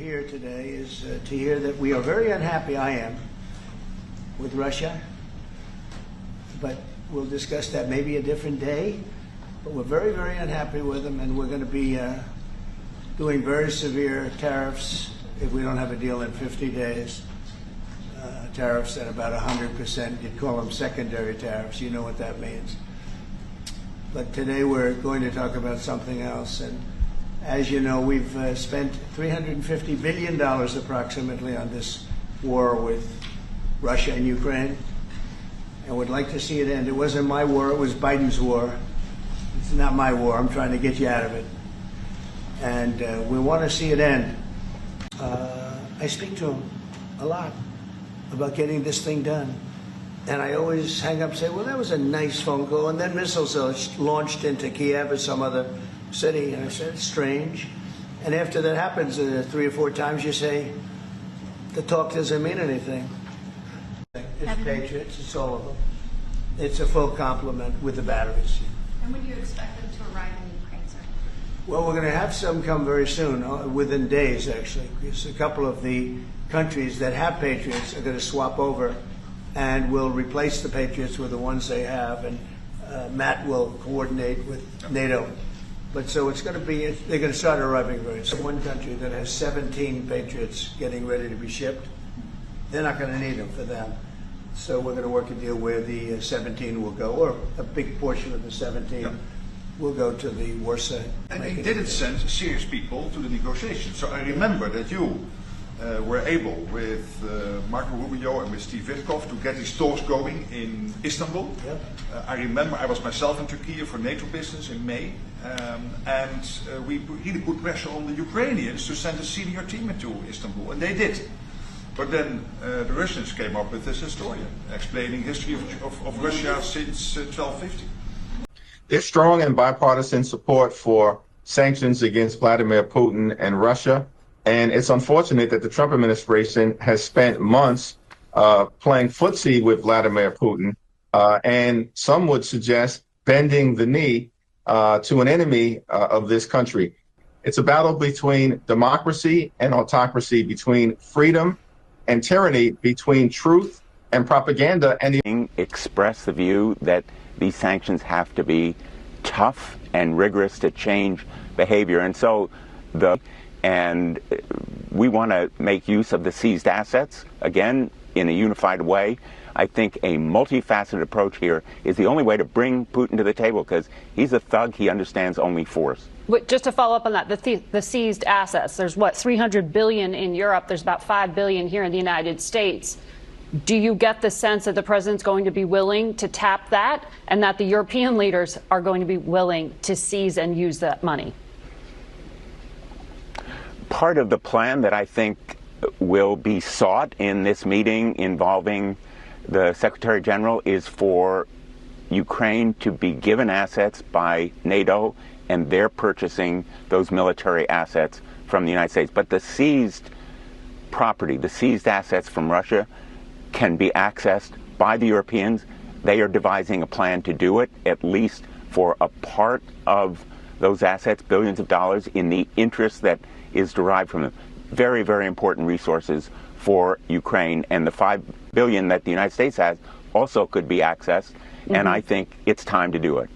here today is to hear that we are very unhappy, I am, with Russia. But we'll discuss that maybe a different day. But we're very, very unhappy with them, and we're going to be doing very severe tariffs if we don't have a deal in 50 days. Tariffs at about 100%. You'd call them secondary tariffs. You know what that means. But today we're going to talk about something else. And as you know, we've spent $350 billion approximately on this war with Russia and Ukraine. And would like to see it end. It wasn't my war, it was Biden's war. It's not my war, I'm trying to get you out of it. And we want to see it end. I speak to him a lot about getting this thing done. And I always hang up and say, well, that was a nice phone call. And then missiles are launched into Kiev or some other city. And I said, it's strange. And after that happens 3 or 4 times, you say, the talk doesn't mean anything. It's Patriots, it's all of them. It's a full complement with the batteries. And when do you expect them to arrive in Ukraine, sir? Well, we're going to have some come very soon, within days, actually. Because a couple of the countries that have Patriots are going to swap over and will replace the Patriots with the ones they have. And Matt will coordinate with NATO. But so it's going to be, they're going to start arriving very soon. One country that has 17 Patriots getting ready to be shipped, they're not going to need them for them. So we're going to work a deal where the 17 will go, or a big portion of the 17 will go to the war site. And he didn't send serious people to the negotiations. So I remember that you were able, with Mark Rutте and with Steve Witkoff, to get these talks going in Istanbul. Yep. I remember I was myself in Turkey for NATO business in May, and we really put pressure on the Ukrainians to send a senior team into Istanbul, and they did. But then the Russians came up with this historian explaining history of Russia since 1250. There's strong and bipartisan support for sanctions against Vladimir Putin and Russia. And it's unfortunate that the Trump administration has spent months playing footsie with Vladimir Putin, and some would suggest bending the knee to an enemy of this country. It's a battle between democracy and autocracy, between freedom and tyranny, between truth and propaganda. And express the view that these sanctions have to be tough and rigorous to change behavior. And so we want to make use of the seized assets, again, in a unified way. I think a multifaceted approach here is the only way to bring Putin to the table, because he's a thug. He understands only force. But just to follow up on that, the seized assets, there's what, $300 billion in Europe, there's about $5 billion here in the United States. Do you get the sense that the president's going to be willing to tap that, and that the European leaders are going to be willing to seize and use that money? Part of the plan that I think will be sought in this meeting involving the Secretary General is for Ukraine to be given assets by NATO, and they're purchasing those military assets from the United States. But the seized property, the seized assets from Russia, can be accessed by the Europeans. They are devising a plan to do it, at least for a part of those assets, billions of dollars, in the interest that is derived from them. Very, very important resources for Ukraine, and the $5 billion that the United States has also could be accessed, and I think it's time to do it.